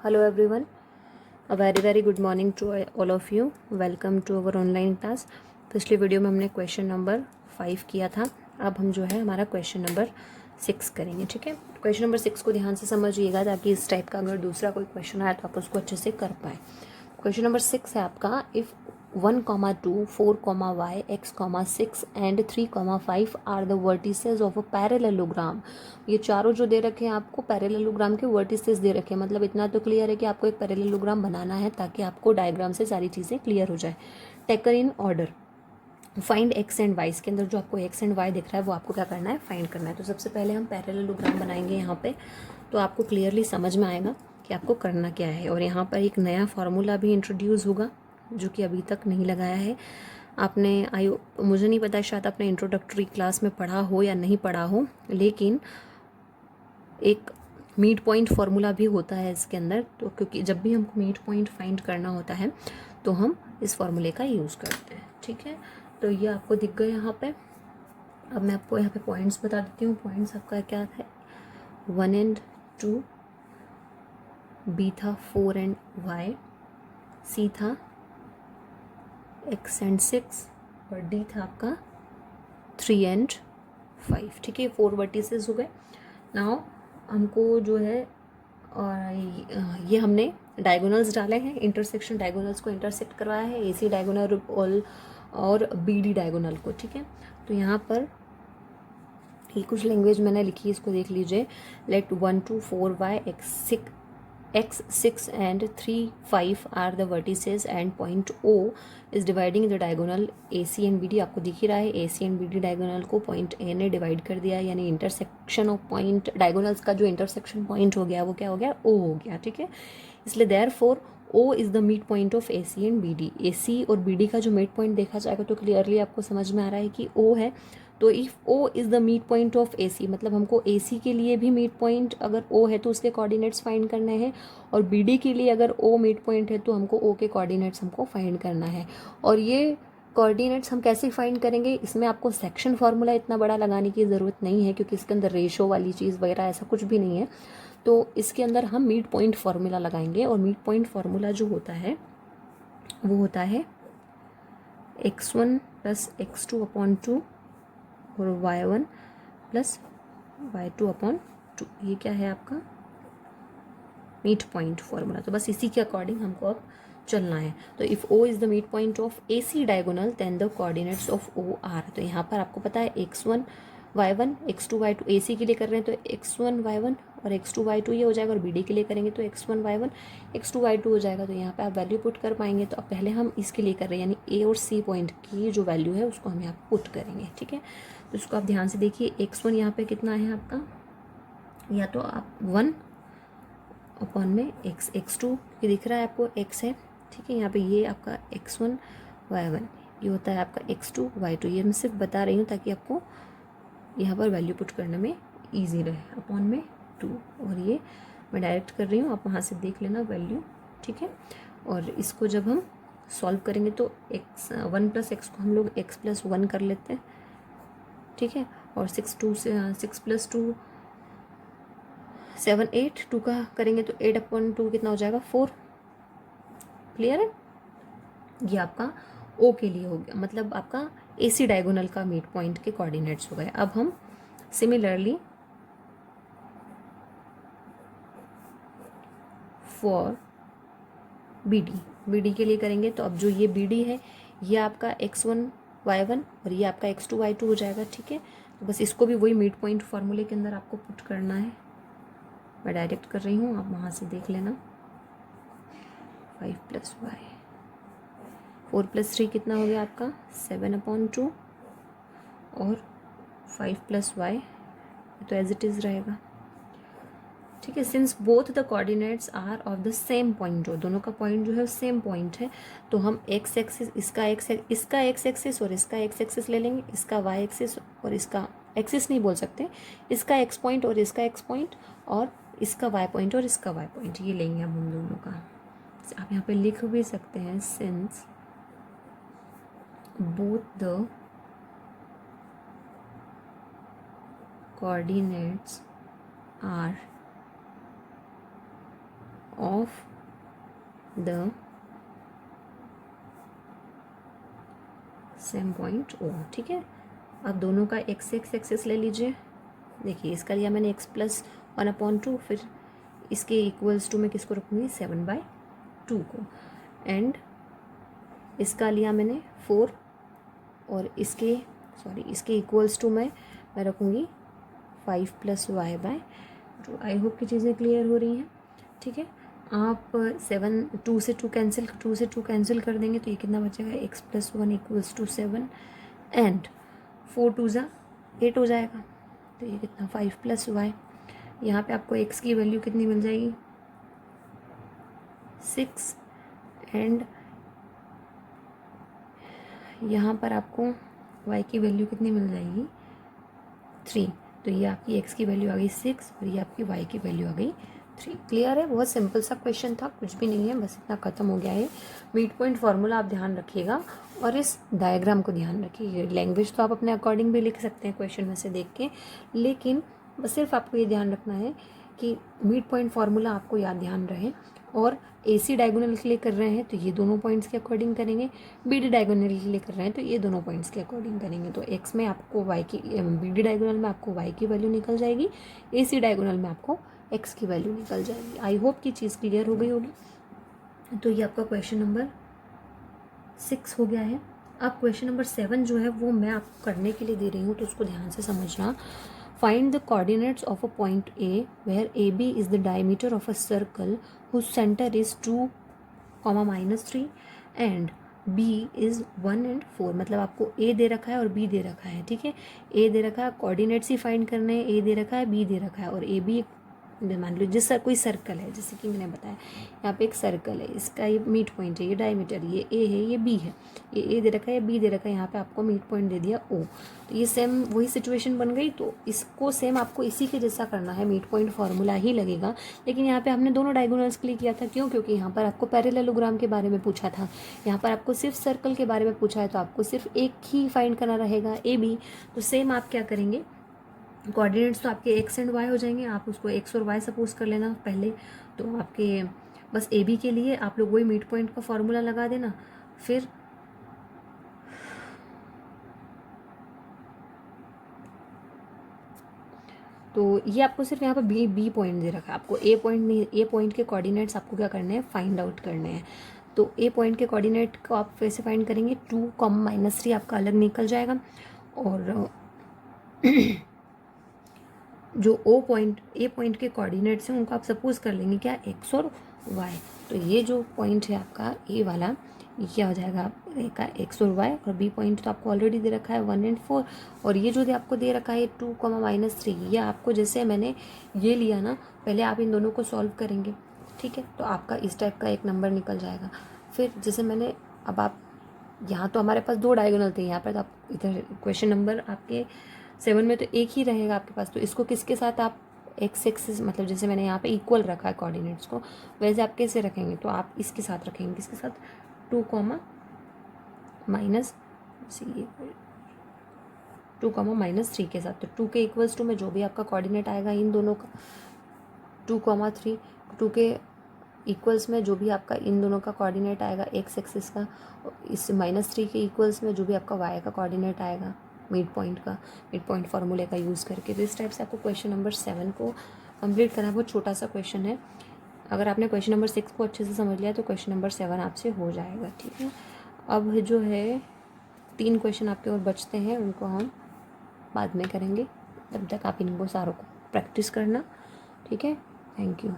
Hello everyone, a very good morning to all of you. Welcome to our online class. पिछली video में हमने question number 5 किया था. अब हम जो है हमारा क्वेश्चन नंबर 6 करेंगे. ठीक है, क्वेश्चन नंबर 6 को ध्यान से समझिएगा ताकि इस टाइप का अगर दूसरा कोई क्वेश्चन आए तो आप उसको अच्छे से कर पाए. क्वेश्चन नंबर 6 है आपका, if 1, 2, 4, y, x, 6 and 3, 5 are the vertices of a parallelogram. ये चारों जो दे रखे हैं आपको पैरेललोग्राम के वर्टिसेस दे रखे हैं. मतलब इतना तो क्लियर है कि आपको एक पैरेललोग्राम बनाना है ताकि आपको डायग्राम से सारी चीज़ें क्लियर हो जाए. Taken in order, find x and y. इसके अंदर जो आपको एक्स एंड वाई दिख रहा है वो आपको क्या करना है, फाइंड करना है. तो सबसे पहले हम पैरेललोग्राम बनाएंगे यहाँ पे, तो आपको क्लियरली समझ में आएगा कि आपको करना क्या है. और यहाँ पर एक नया फार्मूला भी इंट्रोड्यूस होगा जो कि अभी तक नहीं लगाया है आपने. मुझे नहीं पता शायद आपने इंट्रोडक्टरी क्लास में पढ़ा हो या नहीं पढ़ा हो, लेकिन एक मीड पॉइंट फार्मूला भी होता है इसके अंदर. तो क्योंकि जब भी हमको मीड पॉइंट फाइंड करना होता है तो हम इस फार्मूले का यूज़ करते हैं. ठीक है, तो ये आपको दिख गए यहाँ पे. अब मैं आपको यहाँ पे पॉइंट्स बता देती हूँ. पॉइंट्स आपका क्या है, 1 एंड 2, बी था 4 एंड वाई, सी था x एंड 6 और d था आपका 3 एंड 5. ठीक है, 4 वर्टिसेस हो गए. नाउ हमको जो है और ये हमने डायगोनल्स डाले हैं, इंटरसेक्शन डायगोनल्स को इंटरसेक्ट करवाया है, AC डायगोनल और BD डायगोनल को. ठीक है, तो यहाँ पर ये कुछ लैंग्वेज मैंने लिखी है, इसको देख लीजिए. Late 1, 2, 4, y, x 6 and 3, 5 are the vertices and point O is dividing the diagonal AC and BD. आपको दिख ही रहा है AC and BD डायगोनल को पॉइंट A ने डिवाइड कर दिया है, यानी इंटरसेक्शन ऑफ पॉइंट डायगोनल्स का जो इंटरसेक्शन पॉइंट हो गया वो क्या हो गया, O हो गया. ठीक है, इसलिए therefore O is the mid point of AC and BD. AC और BD का जो मिड पॉइंट देखा जाएगा तो क्लियरली आपको समझ में आ रहा है कि O है. तो if O is the mid point of AC, मतलब हमको AC के लिए भी मीड पॉइंट अगर O है तो उसके कोऑर्डिनेट्स फाइंड करने हैं, और BD के लिए अगर O मीड पॉइंट है तो हमको O के कोऑर्डिनेट्स हमको फाइंड करना है. और ये कोऑर्डिनेट्स हम कैसे फाइंड करेंगे, इसमें आपको सेक्शन फार्मूला इतना बड़ा लगाने की ज़रूरत नहीं है क्योंकि इसके अंदर रेशो वाली चीज़ वगैरह ऐसा कुछ भी नहीं है. तो इसके अंदर हम मीड पॉइंट फार्मूला लगाएंगे, और मीड पॉइंट फार्मूला जो होता है वो होता है x1 + x2/2 और y1 + y2/2. ये क्या है आपका मीड पॉइंट फार्मूला. तो बस इसी के अकॉर्डिंग हमको अब चलना है. तो if O is the mid point of AC diagonal then the coordinates of O are. तो यहाँ पर आपको पता है x1 y1 x2 y2, AC के लिए कर रहे हैं तो x1 y1 और x2 y2 ये हो जाएगा, और BD के लिए करेंगे तो x1 y1 x2 y2 हो जाएगा. तो यहाँ पे आप वैल्यू पुट कर पाएंगे. तो अब पहले हम इसके लिए कर रहे हैं, यानी A और C पॉइंट की जो वैल्यू है उसको हम यहाँ पुट करेंगे. ठीक है, तो इसको आप ध्यान से देखिए. x1 यहाँ पे कितना है आपका, या तो आप 1/में x2 ये दिख रहा है आपको x है. ठीक है, यहाँ पे ये आपका x1 y1 ये होता है आपका x2 y2. ये मैं सिर्फ बता रही हूँ ताकि आपको यहाँ पर वैल्यू पुट करने में ईजी रहे. अपॉन में 2, और ये मैं डायरेक्ट कर रही हूँ, आप वहाँ से देख लेना वैल्यू. ठीक है, और इसको जब हम सॉल्व करेंगे तो 1 + x को हम लोग x + 1 कर लेते हैं. ठीक है, और 6 + 2 7 8 2 का करेंगे तो 8/2 कितना हो जाएगा, 4. क्लियर है, ये आपका O के लिए हो गया, मतलब आपका AC डायगोनल का मिड पॉइंट के कोऑर्डिनेट्स हो गए. अब हम सिमिलरली फॉर BD के लिए करेंगे. तो अब जो ये BD है ये आपका x1 y1 और ये आपका x2 y2 हो जाएगा. ठीक है, तो बस इसको भी वही मिड पॉइंट फार्मूले के अंदर आपको पुट करना है. मैं डायरेक्ट कर रही हूँ, आप वहाँ से देख लेना. 5 + y 4 + 3 कितना हो गया आपका 7/2, और 5 + y तो एज इट इज़ रहेगा. ठीक है, since both the coordinates are of the same point, जो दोनों का पॉइंट जो है सेम पॉइंट है, तो हम x एक्सिस इसका x एक्सिस और इसका x एक्सिस ले लेंगे, इसका y एक्सिस और इसका एक्सिस नहीं बोल सकते, इसका x पॉइंट और इसका x पॉइंट, और इसका y पॉइंट और इसका y पॉइंट, ये लेंगे हम दोनों का. आप यहाँ पे लिख भी सकते हैं, since both the coordinates are of the same point O. ठीक है, अब दोनों का एक्स एक्सिस ले लीजिए। देखिए इसका लिया मैंने x+1/2, फिर इसके इक्वल्स टू मैं किसको रखूँगी 7/2 को, एंड इसका लिया मैंने 4 और इसके इक्वल्स टू मैं रखूँगी 5+y/2। आई होप कि चीज़ें क्लियर हो रही हैं। ठीक है, आप 2 से 2 कैंसिल कर देंगे तो ये कितना बचेगा, x+1 = 7 एंड 4 2 ज़ा 8 हो जाएगा। तो ये कितना 5+y, यहाँ पे आपको x की वैल्यू कितनी मिल जाएगी 6 एंड यहाँ पर आपको y की वैल्यू कितनी मिल जाएगी 3। तो ये आपकी x की वैल्यू आ गई 6 और ये आपकी y की वैल्यू आ गई 3। क्लियर है, बहुत सिंपल सा क्वेश्चन था, कुछ भी नहीं है, बस इतना ख़त्म हो गया है। मिड पॉइंट फार्मूला आप ध्यान रखिएगा और इस डायग्राम को ध्यान रखिए। लैंग्वेज तो आप अपने अकॉर्डिंग भी लिख सकते हैं क्वेश्चन में से देख के, लेकिन बस सिर्फ आपको ये ध्यान रखना है कि मिड पॉइंट फार्मूला आपको याद ध्यान रहे। और AC डायगोनल के लिए कर रहे हैं तो ये दोनों पॉइंट्स के अकॉर्डिंग करेंगे, BD डायगोनल के लिए कर रहे हैं तो ये दोनों पॉइंट्स के अकॉर्डिंग करेंगे। तो x में आपको y की, BD डायगोनल में आपको y की वैल्यू निकल जाएगी, AC डायगोनल में आपको x की वैल्यू निकल जाएगी। आई होप कि चीज़ क्लियर हो गई होगी। तो ये आपका क्वेश्चन नंबर 6 हो गया है। अब क्वेश्चन नंबर 7 जो है वो मैं आपको करने के लिए दे रही हूँ, तो उसको ध्यान से समझना। Find the coordinates of a point A where AB is the diameter of a circle whose center is 2, -3 and B is 1 and 4। मतलब आपको A दे रखा है और B दे रखा है। ठीक है, A दे रखा है, कोऑर्डिनेट्स ही फाइंड करने हैं। A दे रखा है, B दे रखा है, और AB मान लो जिस कोई सर्कल है, जैसे कि मैंने बताया यहाँ पे एक सर्कल है, इसका ये मिड पॉइंट है, ये डायमीटर, ये A है, ये B है, ये A दे रखा है, B दे रखा है, यहाँ पे आपको मिड पॉइंट दे दिया O। तो ये सेम वही सिचुएशन बन गई। तो इसको सेम आपको इसी के जैसा करना है, मिड पॉइंट फार्मूला ही लगेगा, लेकिन यहाँ पे हमने दोनों डायगोनल्स के लिए किया था। क्यों? क्योंकि यहाँ पर आपको पैरेललोग्राम के बारे में पूछा था, यहाँ पर आपको सिर्फ सर्कल के बारे में पूछा है, तो आपको सिर्फ एक ही फाइंड करना रहेगा AB। तो सेम आप क्या करेंगे, कोऑर्डिनेट्स तो आपके x एंड y हो जाएंगे, आप उसको x और y सपोज कर लेना पहले। तो आपके बस AB के लिए आप लोग वही मिड पॉइंट का फॉर्मूला लगा देना। फिर तो ये आपको सिर्फ यहाँ पर B पॉइंट दे रखा है, आपको A पॉइंट नहीं, A पॉइंट के कोऑर्डिनेट्स आपको क्या करने हैं, फाइंड आउट करने हैं। तो A पॉइंट के कोऑर्डिनेट को आप वैसे फाइंड करेंगे, 2, -3 आपका अलग निकल जाएगा, और जो A पॉइंट के कोऑर्डिनेट्स हैं उनको आप सपोज कर लेंगे क्या, x और y। तो ये जो पॉइंट है आपका A वाला, ये क्या हो जाएगा आपका x और y, और B पॉइंट तो आपको ऑलरेडी दे रखा है 1 and 4, और ये जो आपको दे रखा है 2, -3, ये आपको जैसे मैंने ये लिया ना, पहले आप इन दोनों को सॉल्व करेंगे। ठीक है, तो आपका इस टाइप का एक नंबर निकल जाएगा। फिर जैसे मैंने, अब आप यहाँ तो हमारे पास 2 डायगोनल थे, यहाँ पर तो आप इधर क्वेश्चन नंबर आपके 7 में तो एक ही रहेगा आपके पास। तो इसको किसके साथ आप x एक्सिस, मतलब जैसे मैंने यहाँ पे इक्वल रखा है कोऑर्डिनेट्स को, वैसे आप कैसे रखेंगे, तो आप इसके साथ रखेंगे, किसके साथ, 2, -3 के साथ। तो 2 के इक्वल्स टू में जो भी आपका कोऑर्डिनेट आएगा इन दोनों का, 2, 3, 2 के इक्वल्स में जो भी आपका इन दोनों का कोऑर्डिनेट आएगा x एक्सिस का, इस -3 के इक्वल्स में जो भी आपका y का कोऑर्डिनेट आएगा मिड पॉइंट फार्मूले का यूज़ करके। तो इस टाइप से आपको क्वेश्चन नंबर 7 को कंप्लीट करना है। बहुत छोटा सा क्वेश्चन है, अगर आपने क्वेश्चन नंबर 6 को अच्छे से समझ लिया तो क्वेश्चन नंबर 7 आपसे हो जाएगा। ठीक है, अब जो है 3 क्वेश्चन आपके और बचते हैं, उनको हम बाद में करेंगे, तब तक आप इनको सारों को प्रैक्टिस करना। ठीक है, थैंक यू।